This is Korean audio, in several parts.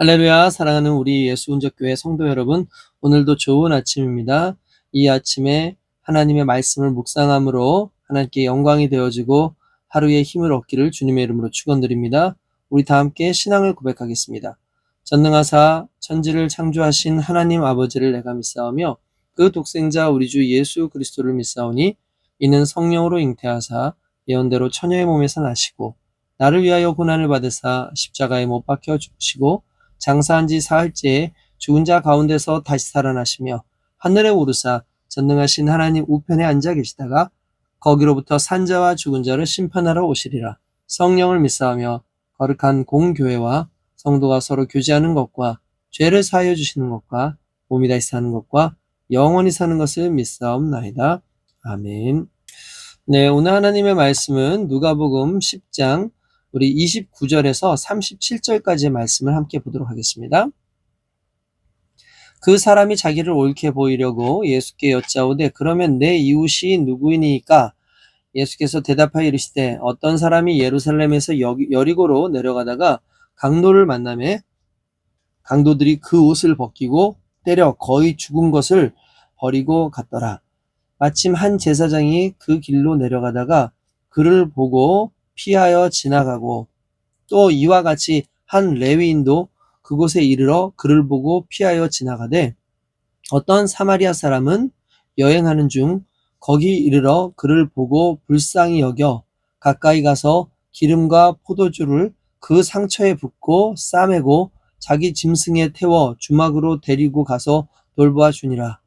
할렐루야, 사랑하는 우리 예수운전교회 성도 여러분, 오늘도 좋은 아침입니다. 이 아침에 하나님의 말씀을 묵상함으로 하나님께 영광이 되어지고 하루의 힘을 얻기를 주님의 이름으로 축원드립니다. 우리 다 함께 신앙을 고백하겠습니다. 전능하사 천지를 창조하신 하나님 아버지를 내가 믿사오며 그 독생자 우리 주 예수 그리스도를 믿사오니 이는 성령으로 잉태하사 예언대로 처녀의 몸에서 나시고 나를 위하여 고난을 받으사 십자가에 못 박혀 죽으시고 장사한 지 사흘째에 죽은 자 가운데서 다시 살아나시며 하늘에 오르사 전능하신 하나님 우편에 앉아 계시다가 거기로부터 산자와 죽은 자를 심판하러 오시리라. 성령을 믿사오며 거룩한 공교회와 성도가 서로 교제하는 것과 죄를 사하여 주시는 것과 몸이 다시 사는 것과 영원히 사는 것을 믿사옵나이다. 아멘. 네, 오늘 하나님의 말씀은 누가복음 10장 우리 29절에서 37절까지의 말씀을 함께 보도록 하겠습니다. 그 사람이 자기를 옳게 보이려고 예수께 여짜오되 그러면 내 이웃이 누구이니까? 예수께서 대답하여 이르시되 어떤 사람이 예루살렘에서 여리고로 내려가다가 강도를 만나매 강도들이 그 옷을 벗기고 때려 거의 죽은 것을 버리고 갔더라. 마침 한 제사장이 그 길로 내려가다가 그를 보고 피하여 지나가고 또 이와 같이 한 레위인도 그곳에 이르러 그를 보고 피하여 지나가되 어떤 사마리아 사람은 여행하는 중 거기 이르러 그를 보고 불쌍히 여겨 가까이 가서 기름과 포도주를 그 상처에 붓고 싸매고 자기 짐승에 태워 주막으로 데리고 가서 돌보아 주니라.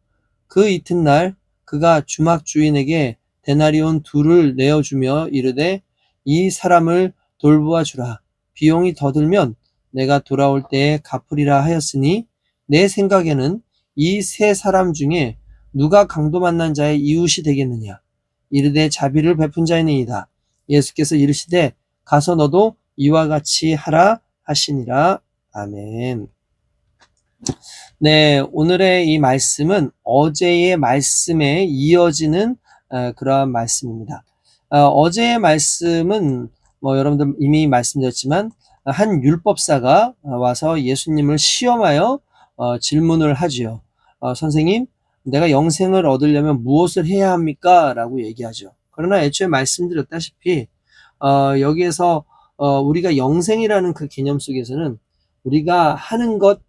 그 이튿날 그가 주막 주인에게 데나리온 2를 내어주며 이르되 이 사람을 돌보아 주라. 비용이 더 들면 내가 돌아올 때에 갚으리라 하였으니 내 생각에는 이 세 사람 중에 누가 강도 만난 자의 이웃이 되겠느냐. 이르되 자비를 베푼 자이니이다. 예수께서 이르시되 가서 너도 이와 같이 하라 하시니라. 아멘. 네, 오늘의 이 말씀은 어제의 말씀에 이어지는 그러한 말씀입니다. 어제의 말씀은 여러분들 이미 말씀드렸지만 한 율법사가 와서 예수님을 시험하여 질문을 하지요. 선생님, 내가 영생을 얻으려면 무엇을 해야 합니까? 라고 얘기하죠. 그러나 애초에 말씀드렸다시피 여기에서 우리가 영생이라는 그 개념 속에서는 우리가 하는 것,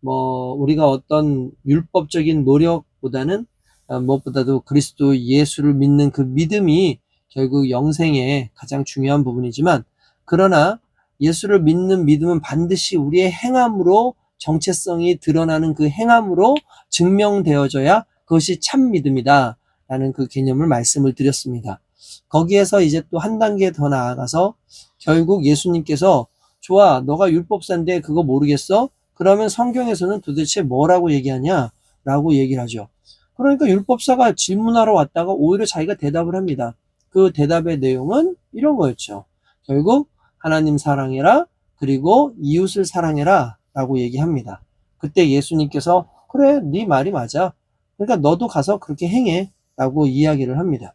우리가 어떤 율법적인 노력보다는 무엇보다도 그리스도 예수를 믿는 그 믿음이 결국 영생의 가장 중요한 부분이지만, 그러나 예수를 믿는 믿음은 반드시 우리의 행함으로 정체성이 드러나는 그 행함으로 증명되어져야 그것이 참 믿음이다 라는 그 개념을 말씀을 드렸습니다. 거기에서 이제 또 한 단계 더 나아가서 결국 예수님께서 좋아, 너가 율법사인데 그거 모르겠어? 그러면 성경에서는 도대체 뭐라고 얘기하냐? 라고 얘기를 하죠. 그러니까 율법사가 질문하러 왔다가 오히려 자기가 대답을 합니다. 그 대답의 내용은 이런 거였죠. 결국 하나님 사랑해라, 그리고 이웃을 사랑해라 라고 얘기합니다. 그때 예수님께서 그래, 네 말이 맞아. 그러니까 너도 가서 그렇게 행해 라고 이야기를 합니다.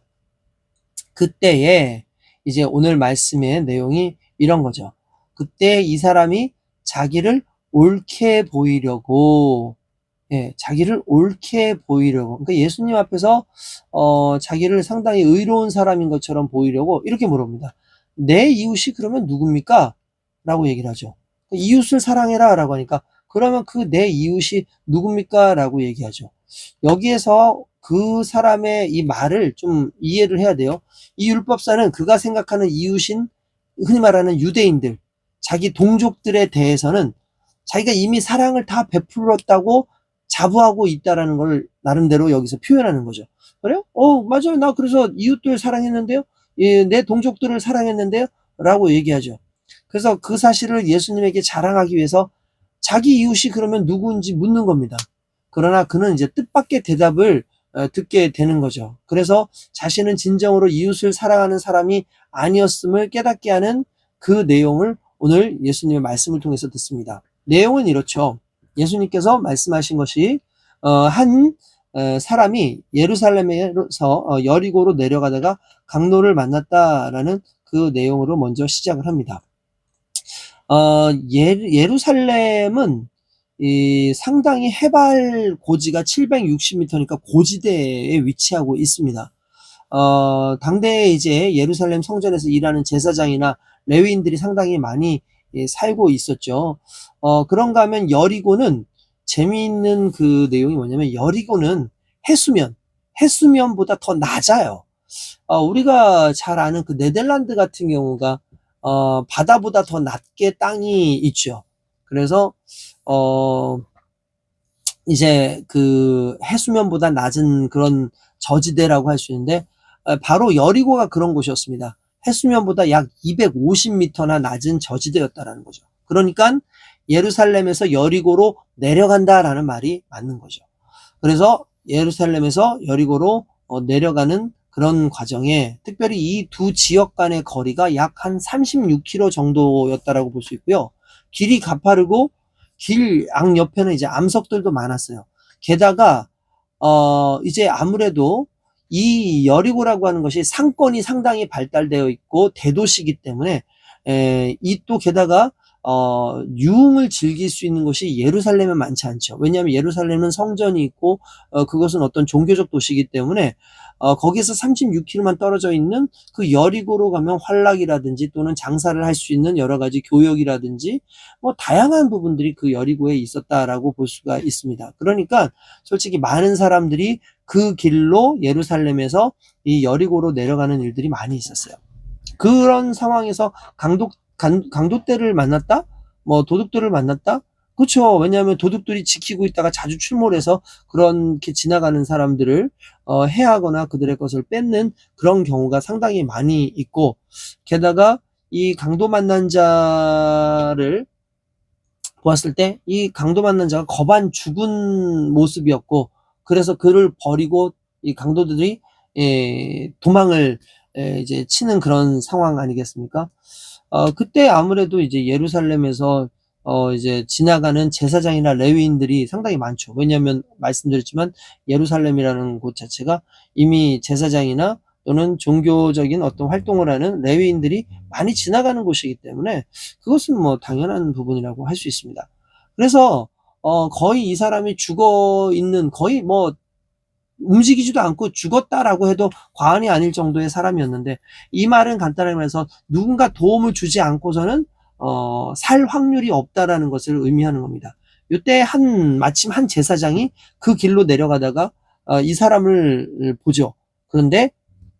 그때에 이제 오늘 말씀의 내용이 이런 거죠. 그때 이 사람이 자기를 옳게 보이려고, 자기를 옳게 보이려고, 그러니까 예수님 앞에서 자기를 상당히 의로운 사람인 것처럼 보이려고 이렇게 물어봅니다. 내 이웃이 그러면 누굽니까? 라고 얘기를 하죠. 이웃을 사랑해라 라고 하니까 그러면 그 내 이웃이 누굽니까? 라고 얘기하죠. 여기에서 그 사람의 이 말을 좀 이해를 해야 돼요. 이 율법사는 그가 생각하는 이웃인 흔히 말하는 유대인들, 자기 동족들에 대해서는 자기가 이미 사랑을 다 베풀었다고 자부하고 있다라는 걸 나름대로 여기서 표현하는 거죠. 그래요? 맞아요. 나 그래서 이웃들 사랑했는데요. 내 동족들을 사랑했는데요. 라고 얘기하죠. 그래서 그 사실을 예수님에게 자랑하기 위해서 자기 이웃이 그러면 누구인지 묻는 겁니다. 그러나 그는 이제 뜻밖의 대답을 듣게 되는 거죠. 그래서 자신은 진정으로 이웃을 사랑하는 사람이 아니었음을 깨닫게 하는 그 내용을 오늘 예수님의 말씀을 통해서 듣습니다. 내용은 이렇죠. 예수님께서 말씀하신 것이 한 사람이 예루살렘에서 여리고로 내려가다가 강도를 만났다라는 그 내용으로 먼저 시작을 합니다. 예루살렘은 상당히 해발 고지가 760m니까 고지대에 위치하고 있습니다. 당대에 이제 예루살렘 성전에서 일하는 제사장이나 레위인들이 상당히 많이 살고 있었죠. 그런가 하면 여리고는 재미있는 그 내용이 뭐냐면 여리고는 해수면보다 더 낮아요. 우리가 잘 아는 그 네덜란드 같은 경우가 바다보다 더 낮게 땅이 있죠. 그래서 이제 그 해수면보다 낮은 그런 저지대라고 할 수 있는데 바로 여리고가 그런 곳이었습니다. 해수면보다 약 250m나 낮은 저지대였다라는 거죠. 그러니까 예루살렘에서 여리고로 내려간다라는 말이 맞는 거죠. 그래서 예루살렘에서 여리고로 내려가는 그런 과정에 특별히 이 두 지역 간의 거리가 약 한 36km 정도였다라고 볼 수 있고요. 길이 가파르고 길 양 옆에는 이제 암석들도 많았어요. 게다가 이제 아무래도 이 여리고라고 하는 것이 상권이 상당히 발달되어 있고 대도시이기 때문에 이 또 게다가 유흥을 즐길 수 있는 곳이 예루살렘에 많지 않죠. 왜냐하면 예루살렘은 성전이 있고 그것은 어떤 종교적 도시이기 때문에 거기서 36km만 떨어져 있는 그 여리고로 가면 환락이라든지 또는 장사를 할 수 있는 여러 가지 교역이라든지 뭐 다양한 부분들이 그 여리고에 있었다라고 볼 수가 있습니다. 그러니까 솔직히 많은 사람들이 그 길로 예루살렘에서 이 여리고로 내려가는 일들이 많이 있었어요. 그런 상황에서 강도떼를 만났다? 뭐 도둑들을 만났다? 그렇죠. 왜냐하면 도둑들이 지키고 있다가 자주 출몰해서 그렇게 지나가는 사람들을 해하거나 그들의 것을 뺏는 그런 경우가 상당히 많이 있고, 게다가 이 강도 만난 자를 보았을 때 이 강도 만난 자가 거반 죽은 모습이었고, 그래서 그를 버리고 이 강도들이 도망을 이제 치는 그런 상황 아니겠습니까? 그때 아무래도 이제 예루살렘에서 이제 지나가는 제사장이나 레위인들이 상당히 많죠. 왜냐하면 말씀드렸지만 예루살렘이라는 곳 자체가 이미 제사장이나 또는 종교적인 어떤 활동을 하는 레위인들이 많이 지나가는 곳이기 때문에 그것은 뭐 당연한 부분이라고 할 수 있습니다. 그래서 거의 이 사람이 죽어 있는, 거의 뭐 움직이지도 않고 죽었다라고 해도 과언이 아닐 정도의 사람이었는데, 이 말은 간단하게 말해서 누군가 도움을 주지 않고서는 살 확률이 없다라는 것을 의미하는 겁니다. 이때 마침 한 제사장이 그 길로 내려가다가 이 사람을 보죠. 그런데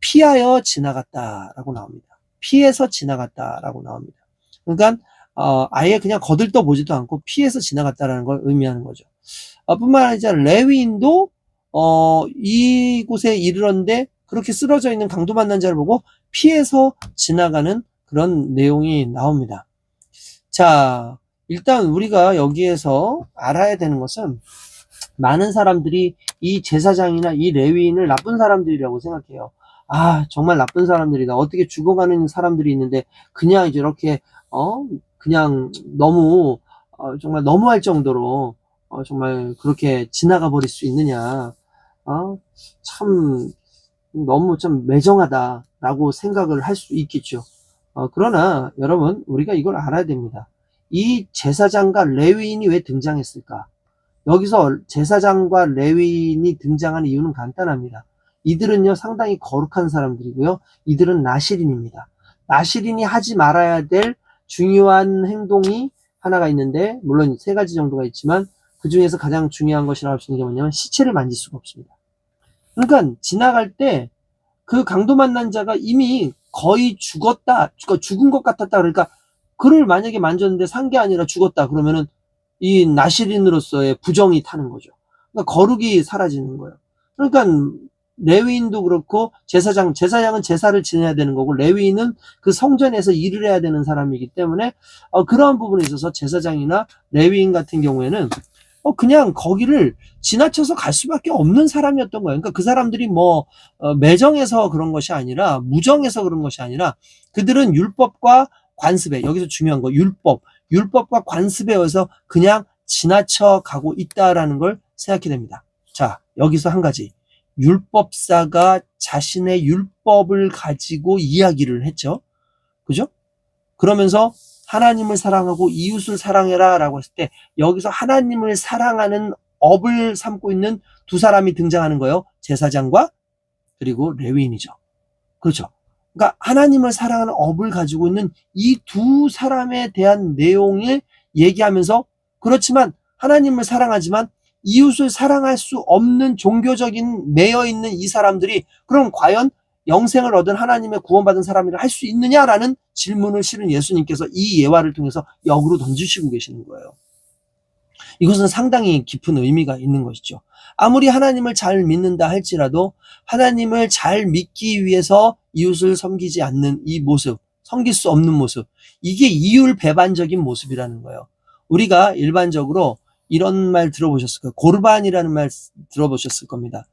피하여 지나갔다라고 나옵니다. 피해서 지나갔다라고 나옵니다. 그러니까 아예 그냥 거들떠 보지도 않고 피해서 지나갔다라는 걸 의미하는 거죠. 뿐만 아니라 레위인도 이곳에 이르렀는데 그렇게 쓰러져 있는 강도 만난 자를 보고 피해서 지나가는 그런 내용이 나옵니다. 자, 일단 우리가 여기에서 알아야 되는 것은 많은 사람들이 이 제사장이나 이 레위인을 나쁜 사람들이라고 생각해요. 정말 나쁜 사람들이다. 어떻게 죽어가는 사람들이 있는데 그냥 이제 이렇게 그냥 너무 정말 너무할 정도로 정말 그렇게 지나가 버릴 수 있느냐. 참 너무 좀 매정하다라고 생각을 할 수 있겠죠. 그러나 여러분, 우리가 이걸 알아야 됩니다. 이 제사장과 레위인이 왜 등장했을까? 여기서 제사장과 레위인이 등장한 이유는 간단합니다. 이들은요, 상당히 거룩한 사람들이고요. 이들은 나실인입니다. 나실인이 하지 말아야 될 중요한 행동이 하나가 있는데, 물론 3가지 정도가 있지만 그 중에서 가장 중요한 것이라고 할 수 있는 게 뭐냐면 시체를 만질 수가 없습니다. 그러니까 지나갈 때 그 강도 만난 자가 이미 거의 죽었다, 죽은 것 같았다. 그러니까 그를 만약에 만졌는데 산 게 아니라 죽었다 그러면은 이 나실인으로서의 부정이 타는 거죠. 그러니까 거룩이 사라지는 거예요. 그러니까 레위인도 그렇고 제사장은 제사를 지내야 되는 거고, 레위인은 그 성전에서 일을 해야 되는 사람이기 때문에 그러한 부분에 있어서 제사장이나 레위인 같은 경우에는 그냥 거기를 지나쳐서 갈 수밖에 없는 사람이었던 거예요. 그러니까 그 사람들이 뭐 매정해서 그런 것이 아니라, 무정해서 그런 것이 아니라, 그들은 율법과 관습에, 여기서 중요한 거 율법과 관습에 의해서 그냥 지나쳐 가고 있다라는 걸 생각해야 됩니다. 자, 여기서 한 가지, 율법사가 자신의 율법을 가지고 이야기를 했죠. 그죠? 그러면서 하나님을 사랑하고 이웃을 사랑해라 라고 했을 때 여기서 하나님을 사랑하는 업을 삼고 있는 두 사람이 등장하는 거예요. 제사장과 그리고 레위인이죠. 그렇죠. 그러니까 하나님을 사랑하는 업을 가지고 있는 이 두 사람에 대한 내용을 얘기하면서, 그렇지만 하나님을 사랑하지만 이웃을 사랑할 수 없는 종교적인 매여 있는 이 사람들이 그럼 과연 영생을 얻은 하나님의 구원받은 사람이라 할 수 있느냐라는 질문을 실은 예수님께서 이 예화를 통해서 역으로 던지시고 계시는 거예요. 이것은 상당히 깊은 의미가 있는 것이죠. 아무리 하나님을 잘 믿는다 할지라도 하나님을 잘 믿기 위해서 이웃을 섬기지 않는 이 모습, 섬길 수 없는 모습, 이게 이율배반적인 모습이라는 거예요. 우리가 일반적으로 이런 말 들어보셨을 거예요. 고르반이라는 말 들어보셨을 겁니다.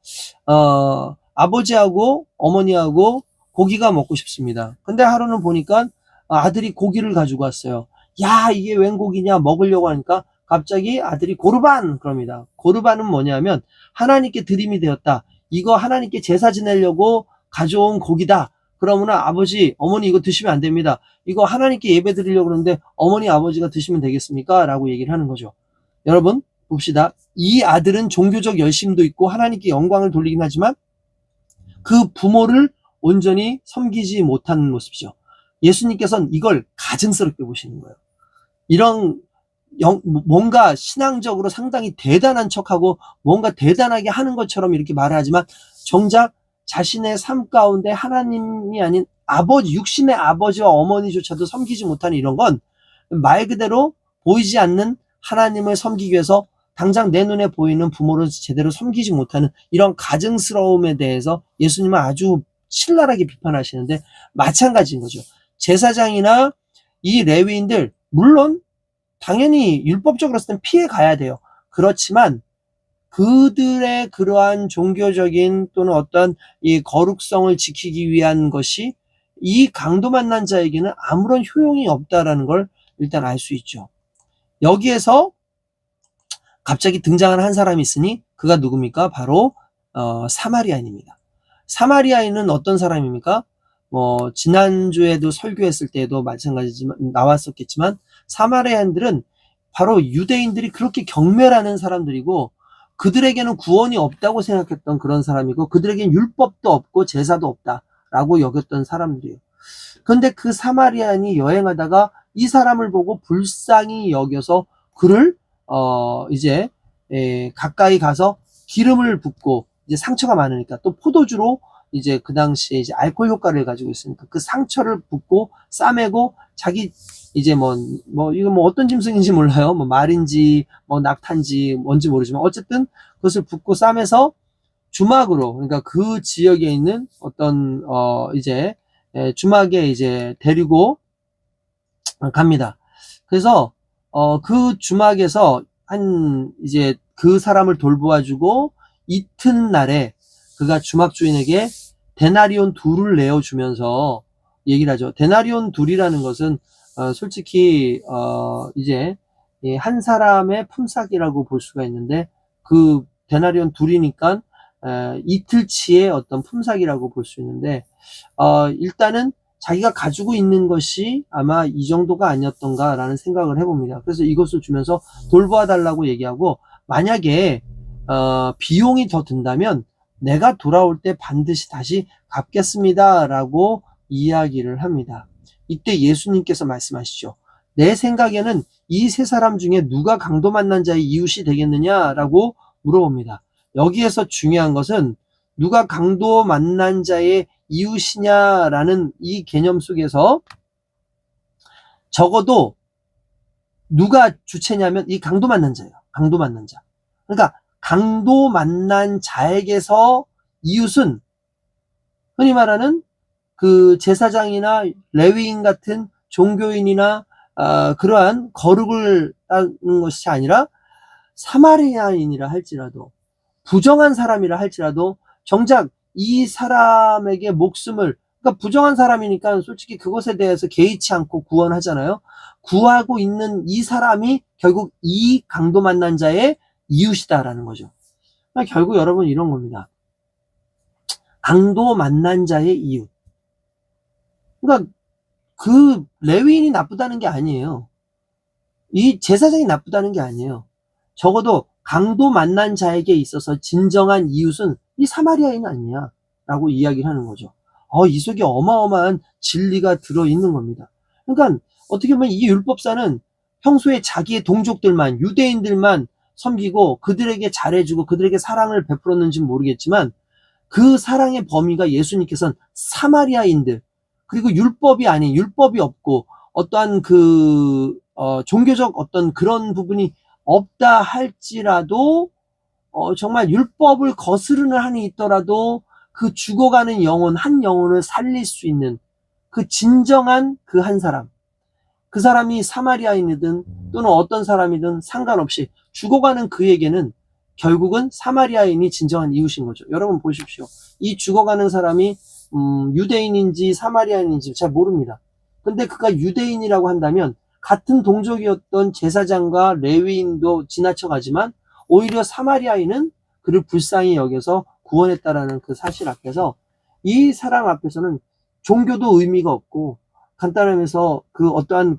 아버지하고 어머니하고 고기가 먹고 싶습니다. 근데 하루는 보니까 아들이 고기를 가지고 왔어요. 야, 이게 웬 고기냐 먹으려고 하니까 갑자기 아들이 고르반 그럽니다. 고르반은 뭐냐면 하나님께 드림이 되었다. 이거 하나님께 제사 지내려고 가져온 고기다. 그러면 아버지, 어머니 이거 드시면 안 됩니다. 이거 하나님께 예배 드리려고 그러는데 어머니, 아버지가 드시면 되겠습니까? 라고 얘기를 하는 거죠. 여러분 봅시다. 이 아들은 종교적 열심도 있고 하나님께 영광을 돌리긴 하지만 그 부모를 온전히 섬기지 못하는 모습이죠. 예수님께서는 이걸 가증스럽게 보시는 거예요. 이런 뭔가 신앙적으로 상당히 대단한 척하고 뭔가 대단하게 하는 것처럼 이렇게 말을 하지만 정작 자신의 삶 가운데 하나님이 아닌 아버지, 육신의 아버지와 어머니조차도 섬기지 못하는 이런 건 말 그대로 보이지 않는 하나님을 섬기기 위해서 당장 내 눈에 보이는 부모를 제대로 섬기지 못하는 이런 가증스러움에 대해서 예수님은 아주 신랄하게 비판하시는데, 마찬가지인 거죠. 제사장이나 이 레위인들 물론 당연히 율법적으로 봤을 땐 피해 가야 돼요. 그렇지만 그들의 그러한 종교적인 또는 어떤 이 거룩성을 지키기 위한 것이 이 강도 만난 자에게는 아무런 효용이 없다라는 걸 일단 알 수 있죠. 여기에서 갑자기 등장하는 한 사람이 있으니 그가 누굽니까? 바로 사마리아인입니다. 사마리아인은 어떤 사람입니까? 지난주에도 설교했을 때도 마찬가지지만 나왔었겠지만 사마리아인들은 바로 유대인들이 그렇게 경멸하는 사람들이고 그들에게는 구원이 없다고 생각했던 그런 사람이고 그들에게는 율법도 없고 제사도 없다라고 여겼던 사람들이에요. 그런데 그 사마리아인이 여행하다가 이 사람을 보고 불쌍히 여겨서 그를 이제 가까이 가서 기름을 붓고, 이제 상처가 많으니까 또 포도주로 이제 그 당시에 이제 알코올 효과를 가지고 있으니까 그 상처를 붓고 싸매고 자기 이제 이거 어떤 짐승인지 몰라요. 말인지 낙타인지 뭔지 모르지만 어쨌든 그것을 붓고 싸매서 주막으로, 그러니까 그 지역에 있는 어떤 이제 주막에 이제 데리고 갑니다. 그래서 그 주막에서 이제 그 사람을 돌보아주고 이튿날에 그가 주막 주인에게 데나리온 둘을 내어주면서 얘기를 하죠. 데나리온 둘이라는 것은 솔직히 이제 한 사람의 품삯이라고 볼 수가 있는데 그 데나리온 둘이니까 이틀치의 어떤 품삯이라고 볼 수 있는데 일단은 자기가 가지고 있는 것이 아마 이 정도가 아니었던가라는 생각을 해봅니다. 그래서 이것을 주면서 돌보아 달라고 얘기하고, 만약에 비용이 더 든다면 내가 돌아올 때 반드시 다시 갚겠습니다라고 이야기를 합니다. 이때 예수님께서 말씀하시죠. 내 생각에는 이 세 사람 중에 누가 강도 만난 자의 이웃이 되겠느냐라고 물어봅니다. 여기에서 중요한 것은 누가 강도 만난 자의 이웃이냐라는 이 개념 속에서 적어도 누가 주체냐면 이 강도 만난 자예요. 강도 만난 자. 그러니까 강도 만난 자에게서 이웃은 흔히 말하는 그 제사장이나 레위인 같은 종교인이나 그러한 거룩을 따는 것이 아니라 사마리아인이라 할지라도, 부정한 사람이라 할지라도 정작 이 사람에게 목숨을, 그러니까 부정한 사람이니까 솔직히 그것에 대해서 개의치 않고 구원하잖아요. 구하고 있는 이 사람이 결국 이 강도 만난 자의 이웃이다라는 거죠. 그러니까 결국 여러분 이런 겁니다. 강도 만난 자의 이웃. 그러니까 그 레위인이 나쁘다는 게 아니에요. 이 제사장이 나쁘다는 게 아니에요. 적어도 강도 만난 자에게 있어서 진정한 이웃은 이 사마리아인 아니야 라고 이야기를 하는 거죠. 이 속에 어마어마한 진리가 들어있는 겁니다. 그러니까 어떻게 보면 이 율법사는 평소에 자기의 동족들만, 유대인들만 섬기고 그들에게 잘해주고 그들에게 사랑을 베풀었는지 모르겠지만 그 사랑의 범위가 예수님께서는 사마리아인들, 그리고 율법이 아닌, 율법이 없고 어떠한 종교적 어떤 그런 부분이 없다 할지라도 정말 율법을 거스르는 한이 있더라도 그 죽어가는 영혼, 한 영혼을 살릴 수 있는 그 진정한 그 한 사람, 그 사람이 사마리아인이든 또는 어떤 사람이든 상관없이 죽어가는 그에게는 결국은 사마리아인이 진정한 이웃인 거죠. 여러분 보십시오. 이 죽어가는 사람이 유대인인지 사마리아인인지 잘 모릅니다. 근데 그가 유대인이라고 한다면 같은 동족이었던 제사장과 레위인도 지나쳐가지만 오히려 사마리아인은 그를 불쌍히 여겨서 구원했다라는 그 사실 앞에서, 이 사람 앞에서는 종교도 의미가 없고, 간단하면서 그 어떠한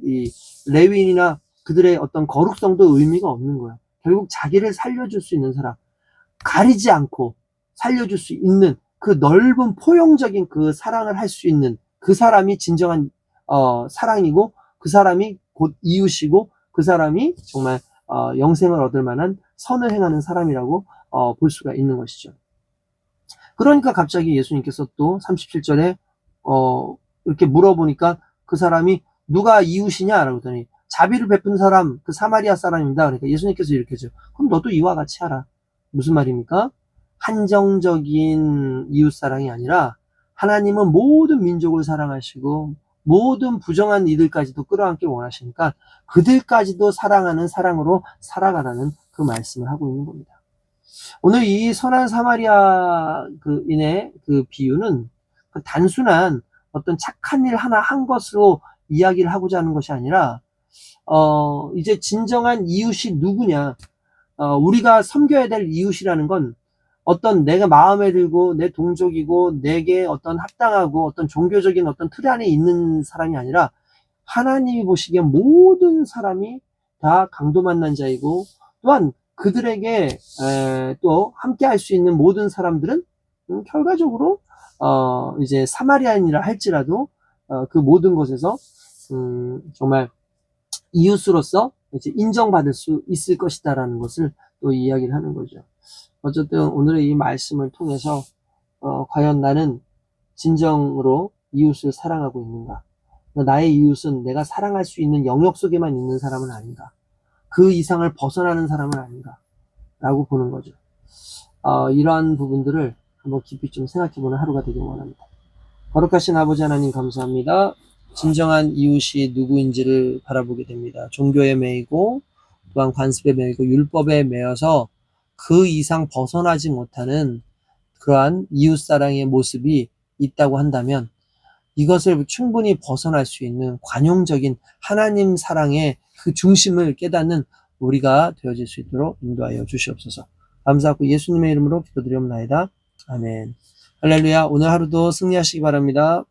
이 레위인이나 그들의 어떤 거룩성도 의미가 없는 거예요. 결국 자기를 살려줄 수 있는 사람, 가리지 않고 살려줄 수 있는 그 넓은 포용적인 그 사랑을 할 수 있는 그 사람이 진정한 사랑이고, 그 사람이 곧 이웃이고, 그 사람이 정말 영생을 얻을 만한 선을 행하는 사람이라고 볼 수가 있는 것이죠. 그러니까 갑자기 예수님께서 또 37절에 이렇게 물어보니까 그 사람이 누가 이웃이냐 라고 하더니 자비를 베푼 사람, 그 사마리아 사람입니다. 그러니까 예수님께서 이렇게 하죠. 그럼 너도 이와 같이 하라. 무슨 말입니까? 한정적인 이웃사랑이 아니라 하나님은 모든 민족을 사랑하시고 모든 부정한 이들까지도 끌어안기 원하시니까 그들까지도 사랑하는 사랑으로 살아가라는 그 말씀을 하고 있는 겁니다. 오늘 이 선한 사마리아인의 그 비유는 단순한 어떤 착한 일 하나 한 것으로 이야기를 하고자 하는 것이 아니라 이제 진정한 이웃이 누구냐, 우리가 섬겨야 될 이웃이라는 건 어떤 내가 마음에 들고 내 동족이고 내게 어떤 합당하고 어떤 종교적인 어떤 틀 안에 있는 사람이 아니라 하나님이 보시기에 모든 사람이 다 강도 만난 자이고, 또한 그들에게 또 함께 할 수 있는 모든 사람들은 결과적으로 이제 사마리아인이라 할지라도 그 모든 곳에서 정말 이웃으로서 이제 인정받을 수 있을 것이다라는 것을 또 이야기를 하는 거죠. 어쨌든 오늘의 이 말씀을 통해서 과연 나는 진정으로 이웃을 사랑하고 있는가? 나의 이웃은 내가 사랑할 수 있는 영역 속에만 있는 사람은 아닌가? 그 이상을 벗어나는 사람은 아닌가? 라고 보는 거죠. 이러한 부분들을 한번 깊이 좀 생각해보는 하루가 되길 원합니다. 거룩하신 아버지 하나님 감사합니다. 진정한 이웃이 누구인지를 바라보게 됩니다. 종교에 매이고 또한 관습에 매이고 율법에 매여서 그 이상 벗어나지 못하는 그러한 이웃사랑의 모습이 있다고 한다면 이것을 충분히 벗어날 수 있는 관용적인 하나님 사랑의 그 중심을 깨닫는 우리가 되어질 수 있도록 인도하여 주시옵소서. 감사하고 예수님의 이름으로 기도드리옵나이다. 아멘. 할렐루야. 오늘 하루도 승리하시기 바랍니다.